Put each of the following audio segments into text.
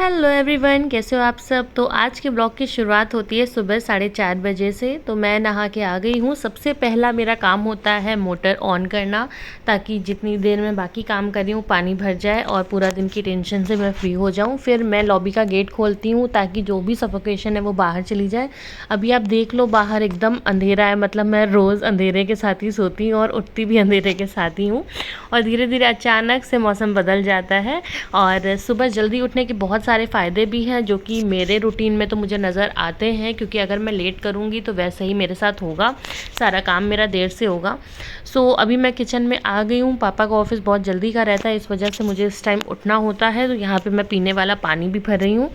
Hello everyone, कैसे हो आप सब। तो आज के ब्लॉग की शुरुआत होती है सुबह 4:30 बजे से। तो मैं नहा के आ गई हूँ। सबसे पहला मेरा काम होता है मोटर ऑन करना, ताकि जितनी देर में बाकी काम कर रही हूँ पानी भर जाए और पूरा दिन की टेंशन से मैं फ्री हो जाऊँ। फिर मैं लॉबी का गेट खोलती हूँ ताकि जो भी सफोकेशन है वो बाहर चली जाए। अभी आप देख लो बाहर एकदम अंधेरा है, मतलब मैं रोज़ अंधेरे के साथ ही सोती हूँ और उठती भी अंधेरे के साथ ही हूँ। और धीरे धीरे अचानक से मौसम बदल जाता है। और सुबह जल्दी उठने के बहुत सारे फ़ायदे भी हैं जो कि मेरे रूटीन में तो मुझे नज़र आते हैं, क्योंकि अगर मैं लेट करूँगी तो वैसे ही मेरे साथ होगा, सारा काम मेरा देर से होगा। अभी मैं किचन में आ गई हूँ। पापा का ऑफिस बहुत जल्दी का रहता है, इस वजह से मुझे इस टाइम उठना होता है। तो यहाँ पे मैं पीने वाला पानी भी भर रही हूँ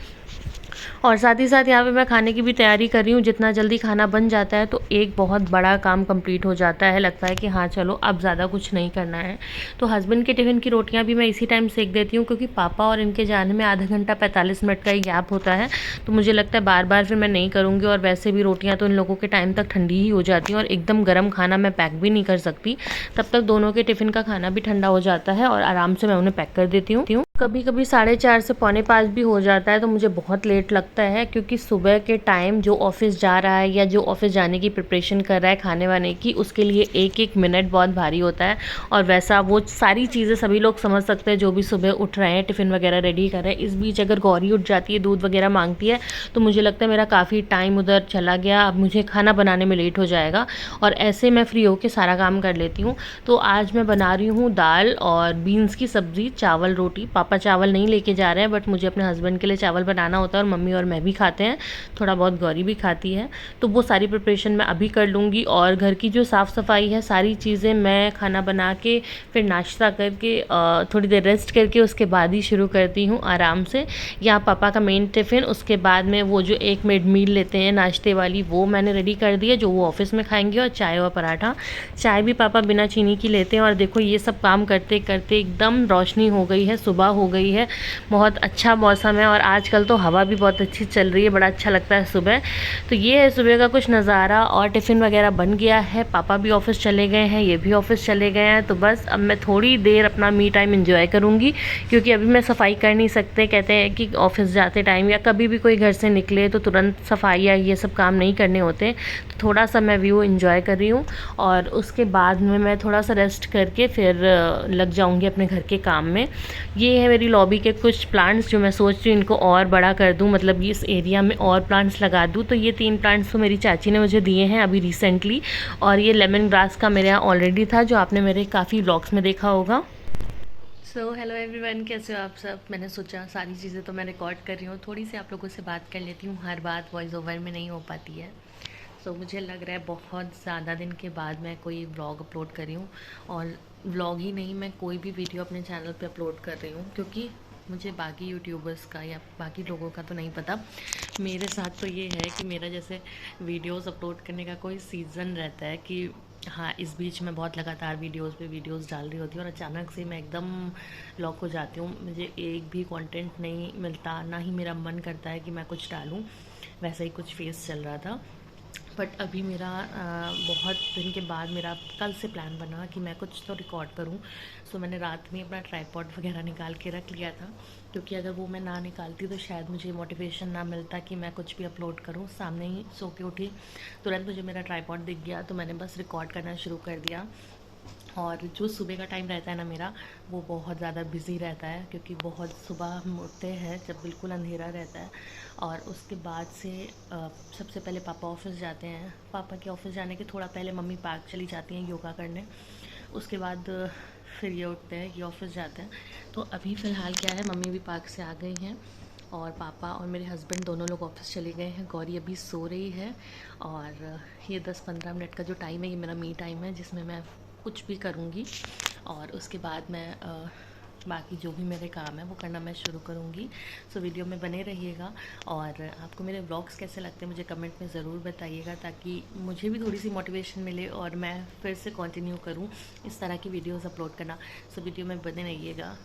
और साथ ही साथ यहाँ पे मैं खाने की भी तैयारी कर रही हूँ। जितना जल्दी खाना बन जाता है तो एक बहुत बड़ा काम कंप्लीट हो जाता है। लगता है कि हाँ चलो अब ज़्यादा कुछ नहीं करना है। तो हस्बैंड के टिफ़िन की रोटियाँ भी मैं इसी टाइम सेक देती हूँ, क्योंकि पापा और इनके जाने में आधा घंटा 45 मिनट का ही गैप होता है। तो मुझे लगता है बार बार फिर मैं नहीं करूँगी, और वैसे भी रोटियाँ तो इन लोगों के टाइम तक ठंडी ही हो जाती हैं और एकदम गर्म खाना मैं पैक भी नहीं कर सकती। तब तक दोनों के टिफ़िन का खाना भी ठंडा हो जाता है और आराम से मैं उन्हें पैक कर देती हूँ। कभी कभी 4:30 से 4:45 भी हो जाता है, तो मुझे बहुत लेट लगता है, क्योंकि सुबह के टाइम जो ऑफिस जा रहा है या जो ऑफिस जाने की प्रिपरेशन कर रहा है खाने वाने की, उसके लिए एक एक मिनट बहुत भारी होता है। और वैसा वो सारी चीज़ें सभी लोग समझ सकते हैं जो भी सुबह उठ रहे हैं, टिफ़िन वगैरह रेडी कर रहे हैं। इस बीच अगर गौरी उठ जाती है, दूध वगैरह मांगती है, तो मुझे लगता है मेरा काफ़ी टाइम उधर चला गया, अब मुझे खाना बनाने में लेट हो जाएगा। और ऐसे मैं फ्री होकर सारा काम कर लेती हूँ। तो आज मैं बना रही हूँ दाल और बीन्स की सब्ज़ी, चावल रोटी। पापा चावल नहीं लेके जा रहे हैं, बट मुझे अपने हस्बैंड के लिए चावल बनाना होता है और मम्मी और मैं भी खाते हैं, थोड़ा बहुत गौरी भी खाती है। तो वो सारी प्रिपरेशन मैं अभी कर लूँगी। और घर की जो साफ़ सफाई है, सारी चीज़ें मैं खाना बना के फिर नाश्ता करके थोड़ी देर रेस्ट करके उसके बाद ही शुरू करती हूँ आराम से। यहाँ पापा का मेन टिफ़िन, उसके बाद में वो जो एक मिड मील लेते हैं नाश्ते वाली, वो मैंने रेडी कर दी है, जो वो ऑफिस में खाएंगे। और चाय और पराठा। चाय भी पापा बिना चीनी की लेते हैं। और देखो ये सब काम करते करते एकदम रोशनी हो गई है, सुबह हो गई है, बहुत अच्छा मौसम है। और आजकल तो हवा भी बहुत अच्छी चल रही है, बड़ा अच्छा लगता है सुबह। तो ये है सुबह का कुछ नज़ारा। और टिफ़िन वगैरह बन गया है, पापा भी ऑफिस चले गए हैं, ये भी ऑफिस चले गए हैं। तो बस अब मैं थोड़ी देर अपना मी टाइम एंजॉय करूँगी, क्योंकि अभी मैं सफाई कर नहीं सकते। कहते हैं कि ऑफिस जाते टाइम या कभी भी कोई घर से निकले तो तुरंत सफाई या ये सब काम नहीं करने होते। तो थोड़ा सा मैं व्यू एंजॉय कर रही हूँ और उसके बाद में मैं थोड़ा सा रेस्ट करके फिर लग जाऊँगी अपने घर के काम में। ये है मेरी लॉबी के कुछ प्लांट्स जो मैं सोच रही हूँ इनको और बड़ा कर दूँ, मतलब इस एरिया में और प्लांट्स लगा दूँ। तो ये 3 प्लांट्स तो मेरी चाची ने मुझे दिए हैं अभी रिसेंटली। और ये लेमन ग्रास का मेरे यहाँ ऑलरेडी था, जो आपने मेरे काफ़ी व्लॉग्स में देखा होगा। हेलो एवरीवन, कैसे हो आप सब। मैंने सोचा सारी चीज़ें तो मैं रिकॉर्ड कर रही हूँ, थोड़ी सी आप लोगों से बात कर लेती हूँ। हर बात वॉइस ओवर में नहीं हो पाती है। मुझे लग रहा है बहुत ज़्यादा दिन के बाद मैं कोई व्लॉग अपलोड कर रही हूँ। और व्लॉग ही नहीं, मैं कोई भी वीडियो अपने चैनल पे अपलोड कर रही हूँ, क्योंकि मुझे बाकी यूट्यूबर्स का या बाकी लोगों का तो नहीं पता। मेरे साथ तो ये है कि मेरा जैसे वीडियोस अपलोड करने का कोई सीज़न रहता है कि हाँ, इस बीच मैं बहुत लगातार वीडियोस पे वीडियोस डाल रही होती हूँ और अचानक से मैं एकदम लॉक हो जाती हूँ। मुझे एक भी कंटेंट नहीं मिलता, ना ही मेरा मन करता है कि मैं कुछ डालूँ। वैसा ही कुछ फेस चल रहा था। बट अभी मेरा बहुत दिन के बाद मेरा कल से प्लान बना कि मैं कुछ तो रिकॉर्ड करूं। मैंने रात में अपना ट्राइपॉड वगैरह निकाल के रख लिया था, क्योंकि अगर वो मैं ना निकालती तो शायद मुझे मोटिवेशन ना मिलता कि मैं कुछ भी अपलोड करूं। सामने ही सो के उठी, तुरंत मुझे मेरा ट्राइपॉड दिख गया, तो मैंने बस रिकॉर्ड करना शुरू कर दिया। और जो सुबह का टाइम रहता है ना मेरा, वो बहुत ज़्यादा बिज़ी रहता है, क्योंकि बहुत सुबह हम उठते हैं जब बिल्कुल अंधेरा रहता है। और उसके बाद से सबसे पहले पापा ऑफिस जाते हैं। पापा के ऑफिस जाने के थोड़ा पहले मम्मी पार्क चली जाती हैं योगा करने। उसके बाद फिर ये उठते हैं, ये ऑफिस जाते हैं। तो अभी फ़िलहाल क्या है, मम्मी भी पार्क से आ गई हैं और पापा और मेरे हस्बैंड दोनों लोग ऑफिस चले गए हैं। गौरी अभी सो रही है। और ये 10-15 मिनट का जो टाइम है, ये मेरा मी टाइम है, जिसमें मैं कुछ भी करूँगी। और उसके बाद मैं बाकी जो भी मेरे काम है वो करना मैं शुरू करूँगी। वीडियो में बने रहिएगा। और आपको मेरे व्लॉग्स कैसे लगते हैं मुझे कमेंट में ज़रूर बताइएगा, ताकि मुझे भी थोड़ी सी मोटिवेशन मिले और मैं फिर से कंटिन्यू करूँ इस तरह की वीडियोस अपलोड करना। वीडियो में बने रहिएगा।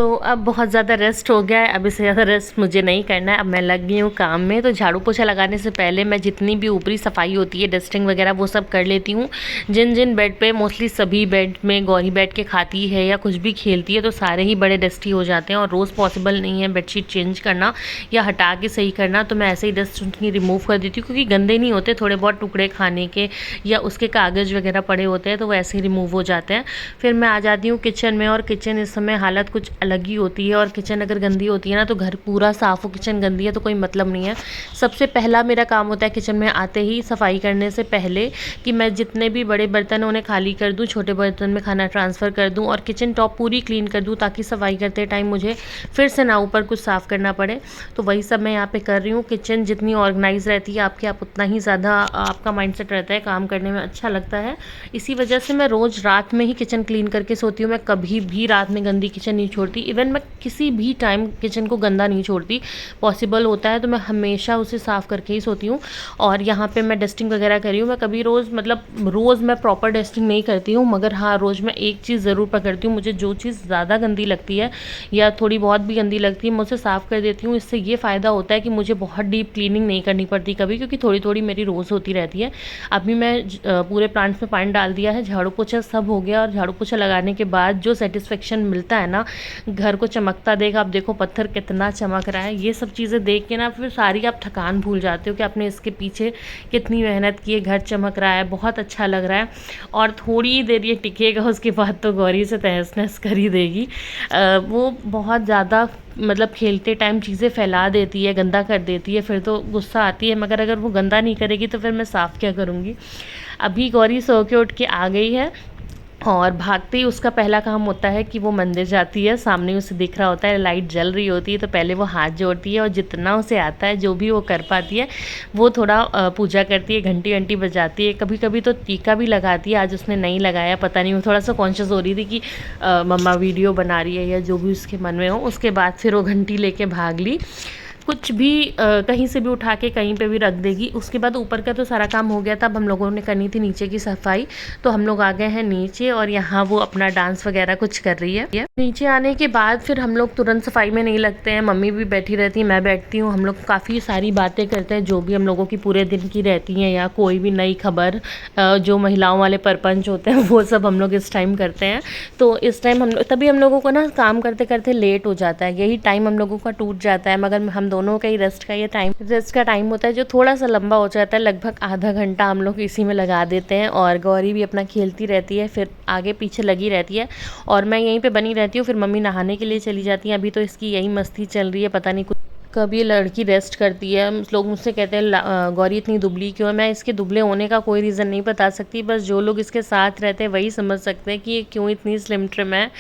तो अब बहुत ज़्यादा रेस्ट हो गया है, अब इससे ज़्यादा रेस्ट मुझे नहीं करना है। अब मैं लग गई हूँ काम में। तो झाड़ू पोछा लगाने से पहले मैं जितनी भी ऊपरी सफाई होती है, डस्टिंग वगैरह, वो सब कर लेती हूँ। जिन जिन बेड पे, मोस्टली सभी बेड में गौरी बैठ के खाती है या कुछ भी खेलती है, तो सारे ही बड़े डस्टी हो जाते हैं और रोज़ पॉसिबल नहीं है बेडशीट चेंज करना या हटा के सही करना। तो मैं ऐसे ही डस्ट उनकी रिमूव कर देती हूँ, क्योंकि गंदे नहीं होते, थोड़े बहुत टुकड़े खाने के या उसके कागज़ वगैरह पड़े होते हैं, तो वो ऐसे ही रिमूव हो जाते हैं। फिर मैं आ जाती हूँ किचन में, और किचन इस समय हालत कुछ अलग ही होती है। और किचन अगर गंदी होती है ना, तो घर पूरा साफ़ हो, किचन गंदी है तो कोई मतलब नहीं है। सबसे पहला मेरा काम होता है किचन में आते ही, सफाई करने से पहले, कि मैं जितने भी बड़े बर्तन उन्हें खाली कर दूँ, छोटे बर्तन में खाना ट्रांसफ़र कर दूँ और किचन टॉप पूरी क्लीन कर दूँ, ताकि सफाई करते टाइम मुझे फिर से ना ऊपर कुछ साफ़ करना पड़े। तो वही सब मैं यहाँ पे कर रही हूँ। किचन जितनी ऑर्गेनाइज रहती है आपकी, आप उतना ही ज़्यादा आपका माइंडसेट रहता है, काम करने में अच्छा लगता है। इसी वजह से मैं रोज़ रात में ही किचन क्लीन करके सोती हूँ। मैं कभी भी रात में गंदी किचन नहीं छोड़ती। इवन मैं किसी भी टाइम किचन को गंदा नहीं छोड़ती। पॉसिबल होता है तो मैं हमेशा उसे साफ़ करके ही सोती हूँ। और यहाँ पे मैं डस्टिंग वगैरह कर रही हूँ। मैं कभी रोज़, मतलब रोज़ मैं प्रॉपर डस्टिंग नहीं करती हूँ, मगर हाँ, रोज़ मैं एक चीज़ ज़रूर पकड़ती हूँ। मुझे जो चीज़ ज़्यादा गंदी लगती है या थोड़ी बहुत भी गंदी लगती है, मैं उसे साफ़ कर देती हूँ। इससे ये फ़ायदा होता है कि मुझे बहुत डीप क्लीनिंग नहीं करनी पड़ती कभी, क्योंकि थोड़ी थोड़ी मेरी रोज़ होती रहती है। अभी मैं पूरे प्लांट्स में पानी डाल दिया है, झाड़ू पोछा सब हो गया। और झाड़ू पोछा लगाने के बाद जो सेटिस्फेक्शन मिलता है ना, घर को चमकता देख, आप देखो पत्थर कितना चमक रहा है, ये सब चीज़ें देख के ना फिर सारी आप थकान भूल जाते हो कि आपने इसके पीछे कितनी मेहनत की है। घर चमक रहा है, बहुत अच्छा लग रहा है। और थोड़ी देर ये टिकेगा, उसके बाद तो गौरी से तहस नहस कर ही देगी। वो बहुत ज़्यादा, मतलब खेलते टाइम चीज़ें फैला देती है, गंदा कर देती है, फिर तो गुस्सा आती है। मगर अगर वो गंदा नहीं करेगी तो फिर मैं साफ़ क्या करूँगी। अभी गौरी सो के उठ के आ गई है, और भागते ही उसका पहला काम होता है कि वो मंदिर जाती है। सामने उसे दिख रहा होता है, लाइट जल रही होती है, तो पहले वो हाथ जोड़ती है और जितना उसे आता है, जो भी वो कर पाती है, वो थोड़ा पूजा करती है, घंटी घंटी बजाती है। कभी कभी तो टीका भी लगाती है। आज उसने नहीं लगाया, पता नहीं, वो थोड़ा सा कॉन्शियस हो रही थी कि मम्मा वीडियो बना रही है या जो भी उसके मन में हो। उसके बाद फिर वो घंटी लेके भाग ली। कुछ भी कहीं से भी उठा के कहीं पे भी रख देगी। उसके बाद ऊपर का तो सारा काम हो गया था। अब हम लोगों ने करनी थी नीचे की सफाई, तो हम लोग आ गए हैं नीचे, और यहाँ वो अपना डांस वगैरह कुछ कर रही है। नीचे आने के बाद फिर हम लोग तुरंत सफाई में नहीं लगते हैं। मम्मी भी बैठी रहती है, मैं बैठती हूँ। हम लोग काफ़ी सारी बातें करते हैं, जो भी हम लोगों की पूरे दिन की रहती हैं, या कोई भी नई खबर, जो महिलाओं वाले परपंच होते हैं, वो सब हम लोग इस टाइम करते हैं। तो इस टाइम हम लोग, तभी हम लोगों को ना काम करते करते लेट हो जाता है, यही टाइम हम लोगों का टूट जाता है। मगर हम दोनों का ही रेस्ट का टाइम होता है, जो थोड़ा सा लंबा हो जाता है। लगभग आधा घंटा हम लोग इसी में लगा देते हैं। और गौरी भी अपना खेलती रहती है, फिर आगे पीछे लगी रहती है, और मैं यहीं पे बनी रहती हूँ। फिर मम्मी नहाने के लिए चली जाती हैं। अभी तो इसकी यही मस्ती चल रही है, पता नहीं कब ये लड़की रेस्ट करती है। लोग मुझसे कहते हैं गौरी इतनी दुबली क्यों है। मैं इसके दुबले होने का कोई रीज़न नहीं बता सकती, बस जो लोग इसके साथ रहते हैं वही समझ सकते हैं कि ये क्यों इतनी स्लिम ट्रिम है।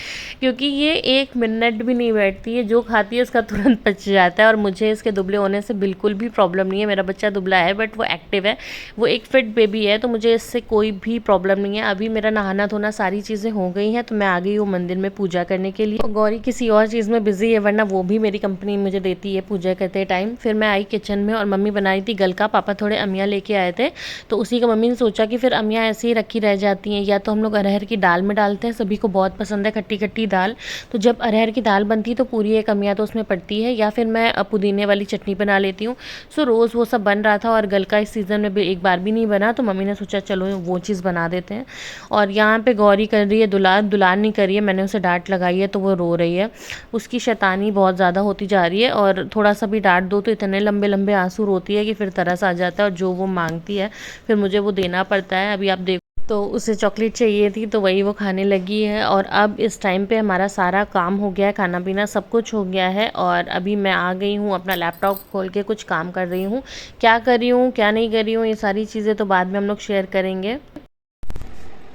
क्योंकि ये एक मिनट भी नहीं बैठती है, जो खाती है उसका तुरंत पच जाता है। और मुझे इसके दुबले होने से बिल्कुल भी प्रॉब्लम नहीं है। मेरा बच्चा दुबला है बट वो एक्टिव है, वो एक फिट बेबी है, तो मुझे इससे कोई भी प्रॉब्लम नहीं है। अभी मेरा नहाना धोना सारी चीज़ें हो गई हैं, तो मैं आ गई हूँ मंदिर में पूजा करने के लिए। गौरी किसी और चीज़ में बिजी है, वरना वो भी मेरी कंपनी मुझे देती है पूजा करते टाइम। फिर मैं आई किचन में, और मम्मी बना रही थी गलका। पापा थोड़े अमिया लेके आए थे, तो उसी का मम्मी ने सोचा कि फिर अमिया ऐसे ही रखी रह जाती हैं, या तो हम लोग अरहर की दाल में डालते हैं, सभी को बहुत पसंद है खट्टी खट्टी दाल। तो जब अरहर की दाल बनती है तो पूरी एक अमिया तो उसमें पड़ती है, या फिर मैं पुदीने वाली चटनी बना लेती हूँ। सो रोज़ वो सब बन रहा था, और गलका इस सीज़न में भी एक बार भी नहीं बना, तो मम्मी ने सोचा चलो वो चीज़ बना देते हैं। और यहाँ पे गौरी कर रही है दुलार नहीं कर रही है, मैंने उसे डांट लगाई है तो वो रो रही है। उसकी शैतानी बहुत ज़्यादा होती जा रही है, और थोड़ा सा भी डांट दो तो इतने लंबे लंबे आंसू रोती है कि फिर तरस आ जाता है, और जो वो मांगती है फिर मुझे वो देना पड़ता है। अभी आप देखो, तो उसे चॉकलेट चाहिए थी, तो वही वो खाने लगी है। और अब इस टाइम पे हमारा सारा काम हो गया है, खाना पीना सब कुछ हो गया है। और अभी मैं आ गई हूँ, अपना लैपटॉप खोल के कुछ काम कर रही हूँ। क्या कर रही हूँ, क्या नहीं कर रही हूँ, ये सारी चीज़ें तो बाद में हम लोग शेयर करेंगे।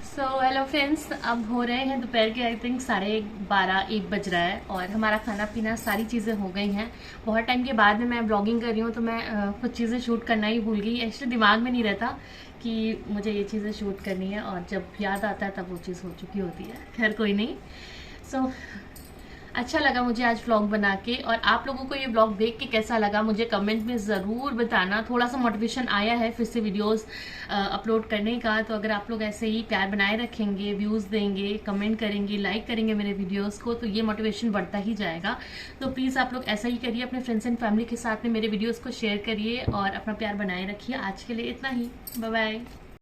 सो हेलो फ्रेंड्स, अब हो रहे हैं दोपहर के आई थिंक 12:30-1 बज रहा है, और हमारा खाना पीना सारी चीज़ें हो गई हैं। बहुत टाइम के बाद में मैं ब्लॉगिंग कर रही हूँ, तो मैं कुछ चीज़ें शूट करना ही भूल गई। एक्चुअली दिमाग में नहीं रहता कि मुझे ये चीज़ें शूट करनी है, और जब याद आता है तब वो चीज़ हो चुकी होती है। खैर कोई नहीं। सो अच्छा लगा मुझे आज व्लॉग बना के। और आप लोगों को ये व्लॉग देख के कैसा लगा मुझे कमेंट में ज़रूर बताना। थोड़ा सा मोटिवेशन आया है फिर से वीडियोस अपलोड करने का। तो अगर आप लोग ऐसे ही प्यार बनाए रखेंगे, व्यूज़ देंगे, कमेंट करेंगे, लाइक करेंगे मेरे वीडियोज़ को, तो ये मोटिवेशन बढ़ता ही जाएगा। तो प्लीज़ आप लोग ऐसा ही करिए, अपने फ्रेंड्स एंड फैमिली के साथ में मेरे वीडियोज़ को शेयर करिए और अपना प्यार बनाए रखिए। आज के लिए इतना ही, बाय बाय।